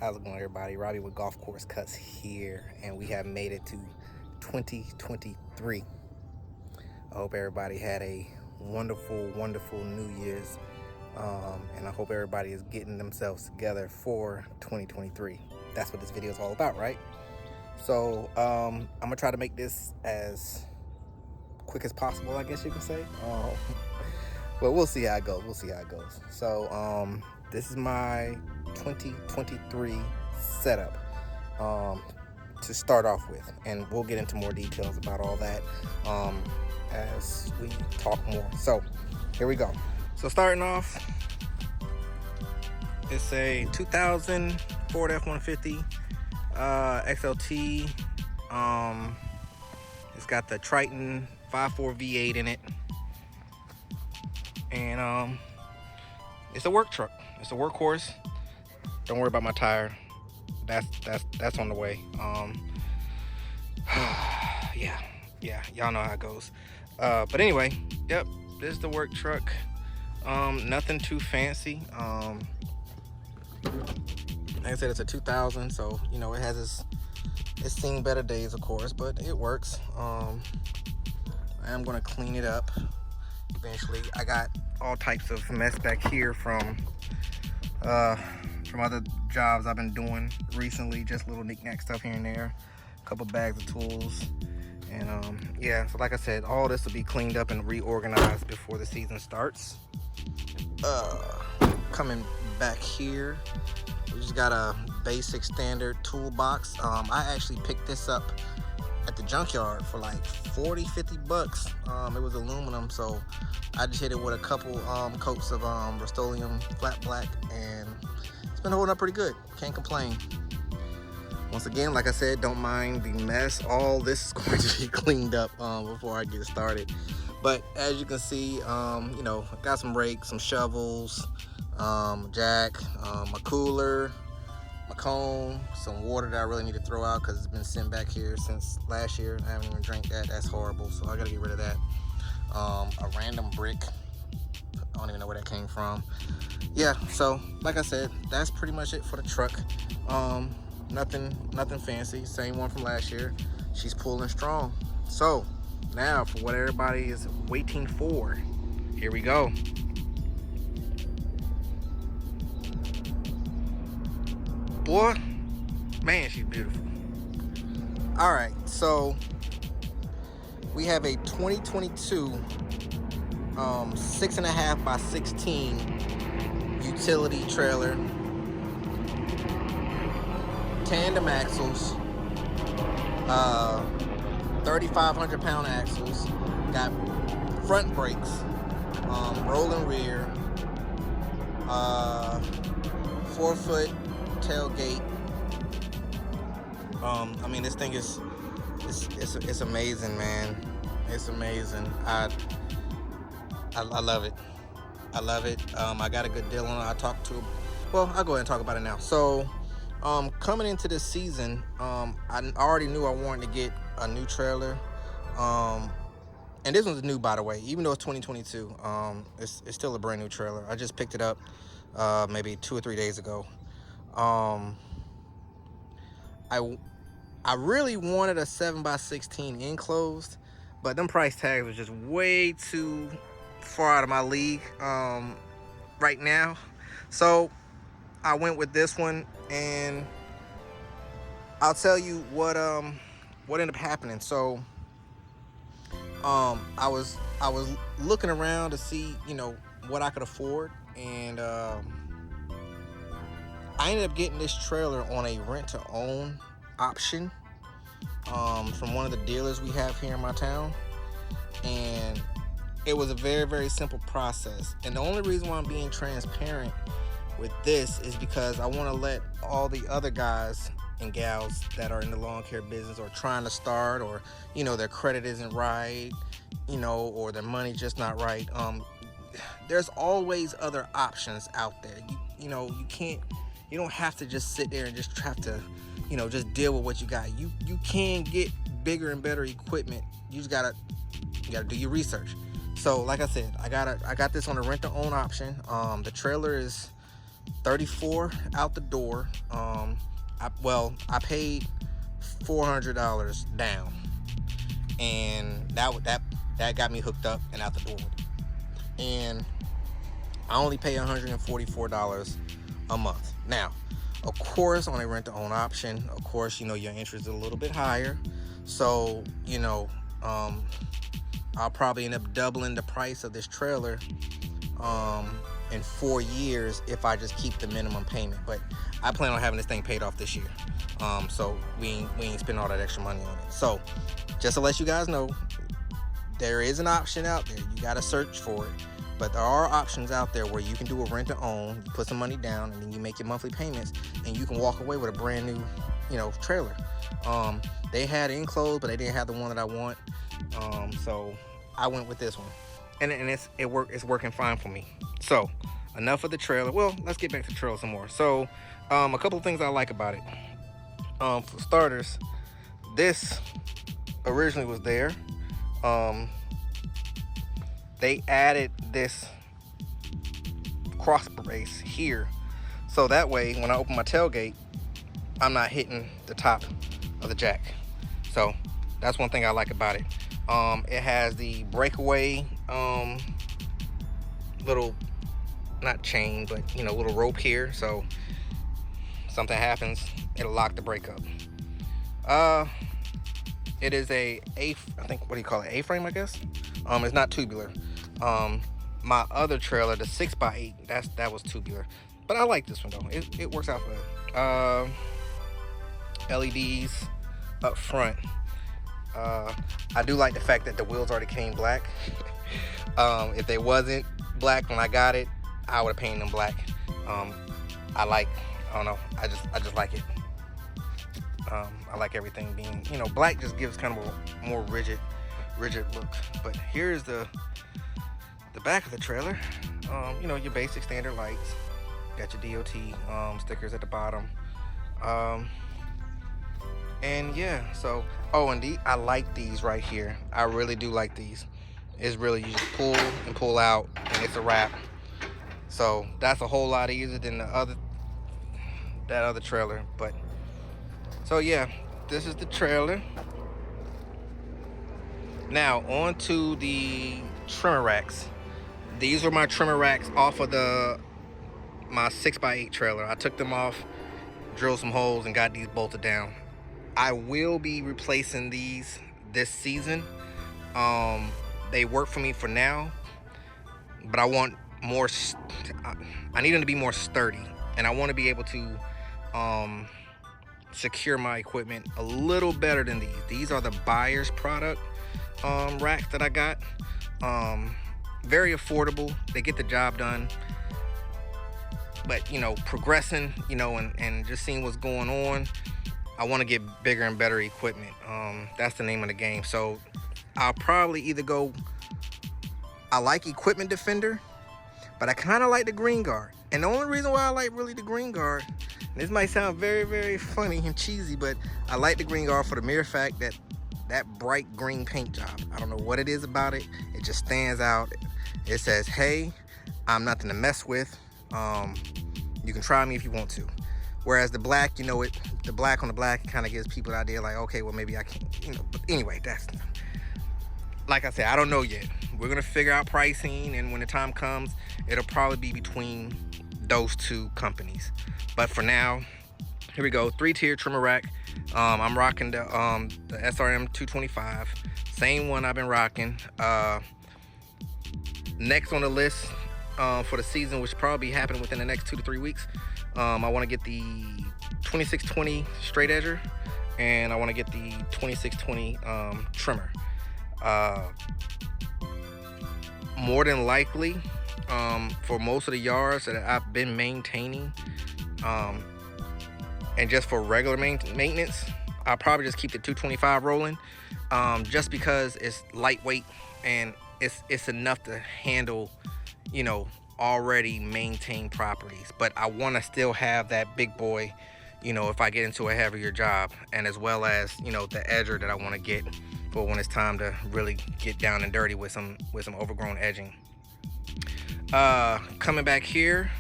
How's it going, everybody? Robbie with Golf Course Cuts here, and we have made it to 2023. I hope everybody had a wonderful New Year's, and I hope everybody is getting themselves together for 2023. That's what this video is all about, right? So I'm gonna try to make this as quick as possible, I guess you can say. But we'll see how it goes. So this is my 2023 setup to start off with, and we'll get into more details about all that as we talk more. So here we go. So starting off, it's a 2000 Ford F-150 XLT. It's got the Triton 5.4 V8 in it, and it's a work truck. It's a workhorse. Don't worry about my tire. That's on the way. Yeah, y'all know how it goes. But anyway, yep, this is the work truck. Nothing too fancy. Like I said, it's a 2000, so you know it's seen better days, of course, but it works. I am gonna clean it up eventually. I got all types of mess back here from other jobs I've been doing recently, just little knick-knack stuff here and there, a couple bags of tools, and yeah, so like I said, all this will be cleaned up and reorganized before the season starts. Coming back here, we just got a basic standard toolbox. I actually picked this up at the junkyard for like 40-50 bucks. It was aluminum, so I just hit it with a couple coats of Rust-Oleum flat black, and it's been holding up pretty good. Can't complain. Once again, like I said, don't mind the mess. All this is going to be cleaned up before I get started. But as you can see, you know, I got some rakes, some shovels, jack, my cooler, my comb, some water that I really need to throw out because it's been sitting back here since last year and I haven't even drank that. That's horrible, so I gotta get rid of that. A random brick, I don't even know where that came from. Yeah, so like I said, that's pretty much it for the truck. Nothing fancy, same one from last year. She's pulling strong. So now for what everybody is waiting for, here we go. Boy, man, she's beautiful. All right, so we have a 2022 6.5 by 16 utility trailer, tandem axles, 3,500 pound axles, got front brakes, rolling rear, 4-foot tailgate. I mean, this thing is it's amazing, man. It's amazing. I love it. I love it. I got a good deal on it. I talked to, well, I'll go ahead and talk about it now. So coming into this season, I already knew I wanted to get a new trailer, and this one's new, by the way. Even though it's 2022, it's still a brand new trailer. I just picked it up maybe 2 or 3 days ago. I really wanted a 7x16 enclosed, but them price tags were just way too far out of my league right now. So I went with this one, and I'll tell you what ended up happening. So I was looking around to see, you know, what I could afford, and I ended up getting this trailer on a rent-to-own option from one of the dealers we have here in my town, and it was a very simple process. And the only reason why I'm being transparent with this is because I want to let all the other guys and gals that are in the lawn care business or trying to start, or you know, their credit isn't right, you know, or their money just not right, there's always other options out there. You know, you don't have to just sit there and just have to, you know, just deal with what you got. You can get bigger and better equipment. You gotta do your research. So like I said, I got this on a rent to own option. The trailer is $34 out the door. I paid $400 down, and that got me hooked up and out the door. And I only pay $144 a month. Now, of course, on a rent-to-own option, of course, your interest is a little bit higher. So, I'll probably end up doubling the price of this trailer in 4 years if I just keep the minimum payment. But I plan on having this thing paid off this year. So we ain't spend all that extra money on it. So just to let you guys know, there is an option out there. You got to search for it. But there are options out there where you can do a rent to own, you put some money down, and then you make your monthly payments, and you can walk away with a brand new, trailer. They had enclosed, but they didn't have the one that I want. So I went with this one, and it's working fine for me. So enough of the trailer. Well, let's get back to the trailer some more. So a couple of things I like about it. For starters, this originally was there. They added this cross brace here, so that way when I open my tailgate, I'm not hitting the top of the jack. So that's one thing I like about it. It has the breakaway little, not chain, but little rope here, so something happens, it'll lock the brake up. It is I think, what do you call it, A-frame, I guess. It's not tubular. My other trailer, the 6x8, that was tubular, but I like this one though. It works out good. LEDs up front. I do like the fact that the wheels already came black. If they wasn't black when I got it, I would have painted them black. I don't know, I just like it. I like everything being, black just gives kind of a more rigid look. But here's the back of the trailer. Your basic standard lights. Got your DOT stickers at the bottom. And yeah, so and I like these right here. I really do like these. It's really, you just pull and pull out, and it's a wrap. So that's a whole lot easier than that other trailer. But so yeah, this is the trailer. Now on to the trimmer racks. These were my trimmer racks off of my 6x8 trailer. I took them off, drilled some holes, and got these bolted down. I will be replacing these this season. They work for me for now, but I want more. I need them to be more sturdy, and I want to be able to secure my equipment a little better than these. These are the buyer's product racks that I got. Very affordable. They get the job done. But progressing, and just seeing what's going on, I want to get bigger and better equipment. That's the name of the game. So I'll probably either go, I like Equipment Defender, but I kind of like the Green Guard. And the only reason why I like really the Green Guard, and this might sound very, very funny and cheesy, but I like the Green Guard for the mere fact that bright green paint job. I don't know what it is about it. It just stands out. It says, hey, I'm nothing to mess with. You can try me if you want to. Whereas the black, the black on the black kind of gives people the idea like, okay, well, maybe I can't, but anyway, that's, like I said, I don't know yet. We're going to figure out pricing, and when the time comes, it'll probably be between those two companies. But for now, here we go, 3-tier trimmer rack. I'm rocking the SRM 225, same one I've been rocking. Next on the list for the season, which probably be happening within the next 2 to 3 weeks, I want to get the 2620 straight edger, and I want to get the 2620 trimmer. More than likely, for most of the yards that I've been maintaining, and just for regular maintenance, I'll probably just keep the 225 rolling, just because it's lightweight and it's enough to handle, already maintained properties. But I want to still have that big boy, if I get into a heavier job, and as well as, the edger that I want to get for when it's time to really get down and dirty with some overgrown edging. Coming back here,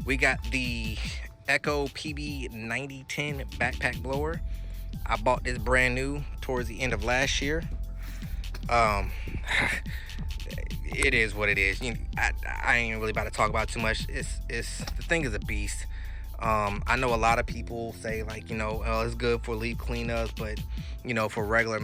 We got the Echo PB 9010 backpack blower. I bought this brand new towards the end of last year. It is what it is. I ain't really about to talk about it too much. It's the thing is a beast. I know a lot of people say like, oh, it's good for leaf cleanups, but for regular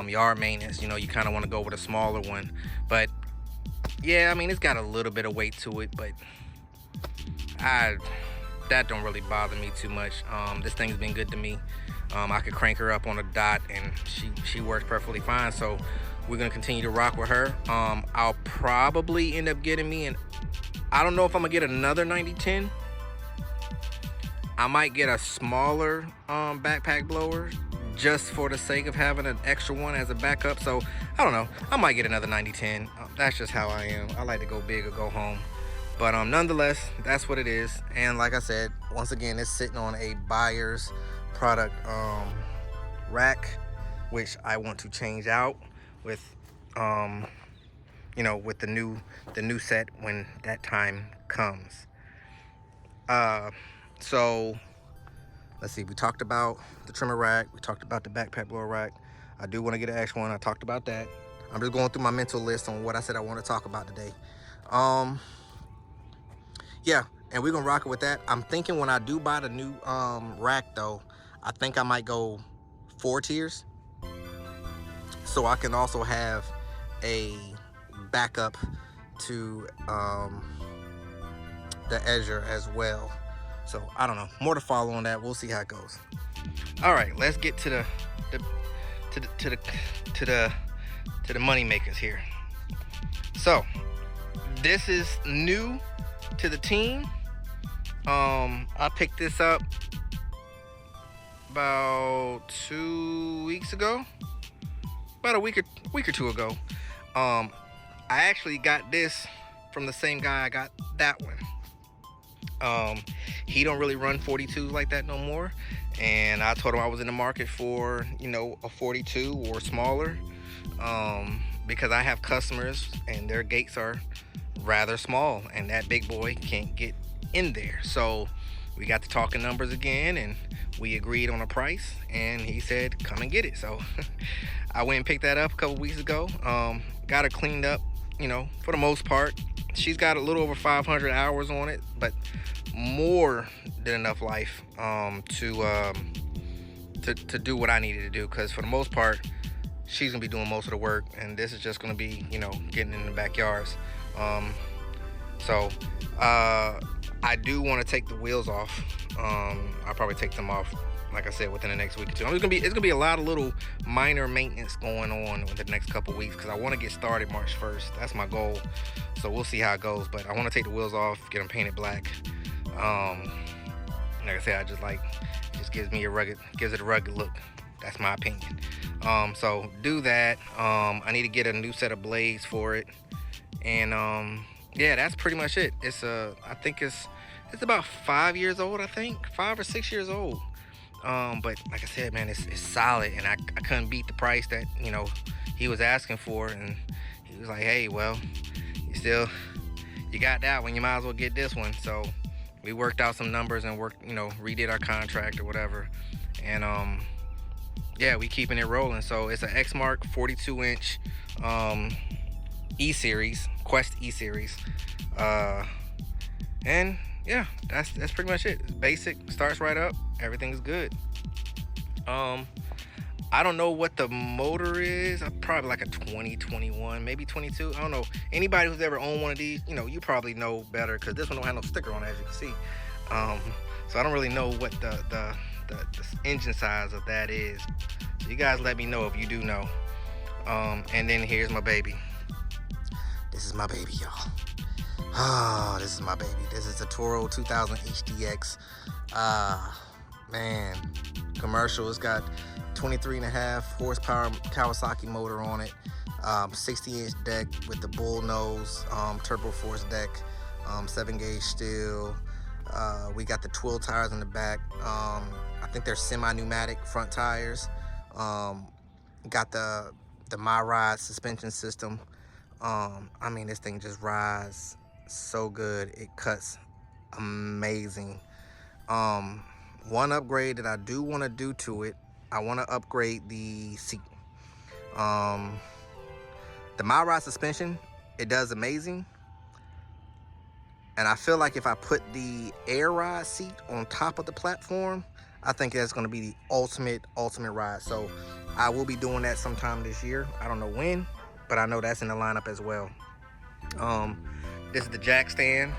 yard maintenance, you kind of want to go with a smaller one. But yeah, I mean, it's got a little bit of weight to it, but that don't really bother me too much. This thing's been good to me. I could crank her up on a dot and she works perfectly fine. So we're gonna continue to rock with her. I'll probably end up getting me I don't know if I'm gonna get another 9010. I might get a smaller backpack blower just for the sake of having an extra one as a backup. So I don't know, I might get another 9010. That's just how I am. I like to go big or go home. But nonetheless, that's what it is. And like I said, once again, it's sitting on a buyer's product rack, which I want to change out with with the new set when that time comes. So let's see, we talked about the trimmer rack, we talked about the backpack blower rack. I do want to get an extra one. I talked about that. I'm just going through my mental list on what I said I want to talk about today. Yeah, and we're gonna rock it with that. I'm thinking when I do buy the new rack though, I think I might go 4 tiers, so I can also have a backup to the Edger as well. So I don't know, more to follow on that. We'll see how it goes. All right, let's get to the money makers here. So this is new to the team. I picked this up about 2 weeks ago, about a week or two ago. I actually got this from the same guy I got that one. He don't really run 42s like that no more, and I told him I was in the market for a 42 or smaller, because I have customers and their gates are rather small and that big boy can't get in there. So we got to talking numbers again and we agreed on a price, and he said come and get it. So I went and picked that up a couple weeks ago. Got her cleaned up, for the most part. She's got a little over 500 hours on it, but more than enough life to do what I needed to do, because for the most part she's gonna be doing most of the work and this is just gonna be getting in the backyards. So I do want to take the wheels off. I'll probably take them off, like I said, within the next week or two. It's gonna be a lot of little minor maintenance going on in the next couple weeks, because I want to get started March 1st. That's my goal. So we'll see how it goes. But I want to take the wheels off, get them painted black. Like I said, it just gives it a rugged look. That's my opinion. So do that. I need to get a new set of blades for it. And yeah, that's pretty much it. I think it's about 5 years old. I think 5 or 6 years old. But like I said, man, it's solid, and I couldn't beat the price that he was asking for. And he was like, hey, well, you got that one, you might as well get this one. So we worked out some numbers and redid our contract or whatever. And yeah, we keeping it rolling. So it's an Exmark 42-inch E-Series, Quest E-Series. And yeah, that's pretty much it. It's basic, starts right up, everything is good. I don't know what the motor is. Probably like a 2021, maybe 22. I don't know. Anybody who's ever owned one of these, you probably know better, because this one don't have no sticker on it, as you can see. So I don't really know what the engine size of that is. So you guys let me know if you do know. And then here's my baby. This is my baby, y'all. Oh, this is my baby. This is the Toro 2000 HDX. Man, commercial. It's got 23.5 horsepower Kawasaki motor on it. 60-inch deck with the bull nose, turbo force deck, 7-gauge steel. We got the twill tires in the back. I think they're semi-pneumatic front tires. Got the My Ride suspension system. I mean, this thing just rides so good. It cuts amazing. One upgrade that I do want to do to it, I want to upgrade the seat. The mower suspension, it does amazing. And I feel like if I put the air ride seat on top of the platform, I think that's going to be the ultimate ride. So I will be doing that sometime this year. I don't know when, but I know that's in the lineup as well. This is the jack stand.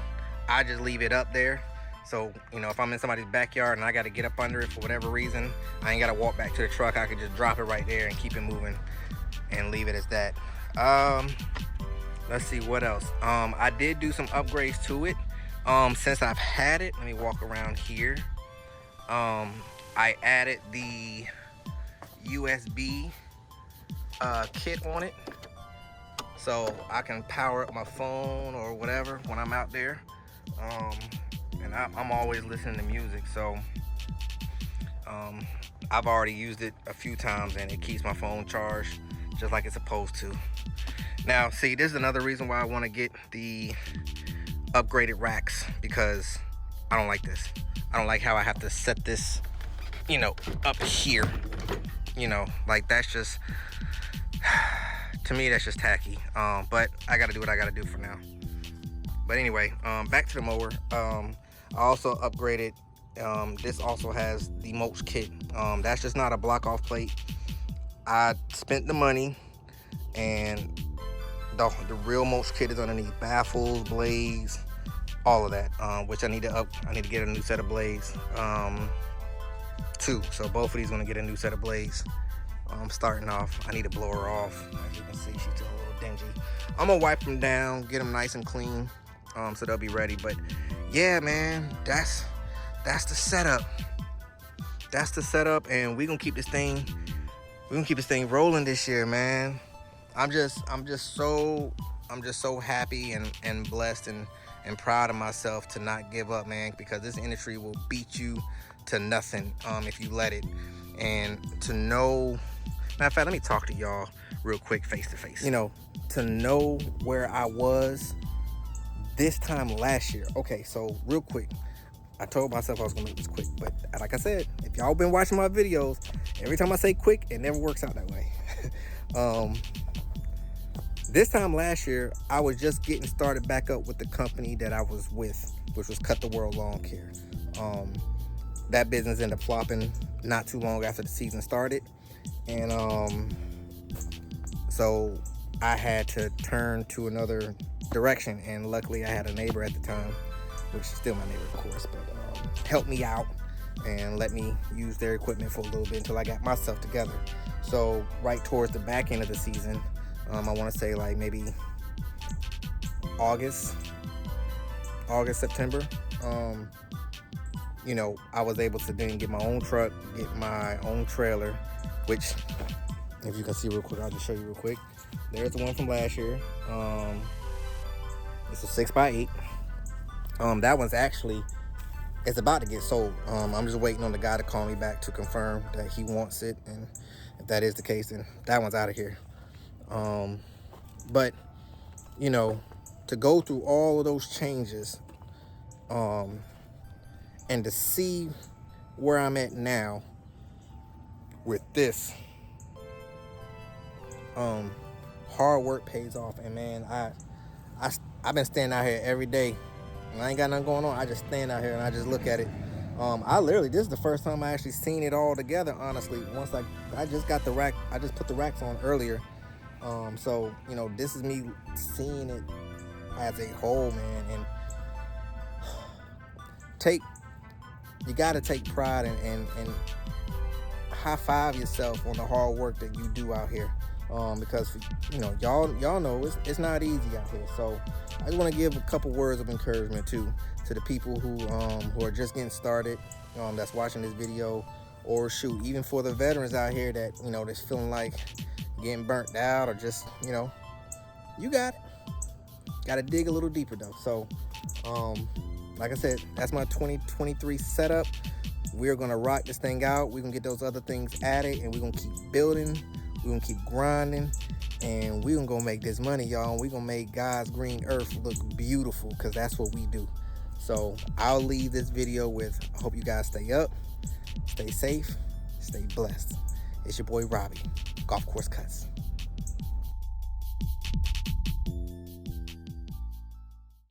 I just leave it up there. So, you know, if I'm in somebody's backyard and I got to get up under it for whatever reason, I ain't got to walk back to the truck. I can just drop it right there and keep it moving and leave it as that. Let's see what else. I did do some upgrades to it. Since I've had it, let me walk around here. I added the USB kit on it, so I can power up my phone or whatever when I'm out there. And I'm always listening to music, so I've already used it a few times and it keeps my phone charged just like it's supposed to. Now, see, this is another reason why I want to get the upgraded racks, because I don't like this. I don't like how I have to set this, you know, up here. You know, like that's just, to me, that's just tacky. But I got to do what I got to do for now. But anyway, back to the mower. I also upgraded. This also has the mulch kit. That's just not a block off plate. I spent the money, and the real mulch kit is underneath. Baffles, blades, all of that. Which I need to get a new set of blades. Too. So both of these gonna get a new set of blades. Starting off, I need to blow her off. As you can see, she's still a little dingy. I'm gonna wipe them down, get them nice and clean, so they'll be ready. But yeah, man, that's the setup. That's the setup, and we're gonna keep this thing rolling this year, man. I'm just so happy and blessed and proud of myself to not give up, man, because this industry will beat you to nothing if you let it. And to know, matter of fact, let me talk to y'all real quick face to face. You know, to know where I was this time last year. Okay, so real quick, I told myself I was gonna make this quick, but like I said, if y'all been watching my videos, every time I say quick, it never works out that way. This time last year, I was just getting started back up with the company that I was with, which was Cut the World Lawn Care. That business ended up flopping not too long after the season started, and so I had to turn to another direction. And luckily, I had a neighbor at the time, which is still my neighbor, of course, but helped me out and let me use their equipment for a little bit until I got myself together. So right towards the back end of the season, I want to say like maybe August, September, you know, I was able to then get my own truck, get my own trailer, which, if you can see real quick, I'll just show you real quick. There's the one from last year. It's a 6x8. That one's actually, it's about to get sold. I'm just waiting on the guy to call me back to confirm that he wants it, and if that is the case, then that one's out of here. But you know, to go through all of those changes, and to see where I'm at now with this, hard work pays off. And man, I've been standing out here every day, and I ain't got nothing going on. I just stand out here and I just look at it. I literally, this is the first time I actually seen it all together, honestly. Once I just got the rack, I just put the racks on earlier. So, you know, this is me seeing it as a whole, man. And you gotta take pride and high five yourself on the hard work that you do out here. Because, you know, y'all know it's not easy out here. So I just want to give a couple words of encouragement to the people who are just getting started, that's watching this video, or shoot, even for the veterans out here that, you know, that's feeling like getting burnt out, or just, you know, you got to dig a little deeper though. So like I said, that's my 2023 setup. We're gonna rock this thing out. We're gonna get those other things added, and we're gonna keep building. We're gonna keep grinding, and we're gonna go make this money, y'all. And we're gonna make God's green earth look beautiful, because that's what we do. So I'll leave this video with, I hope you guys stay up, stay safe, stay blessed. It's your boy Robbie, Golf Course Cuts.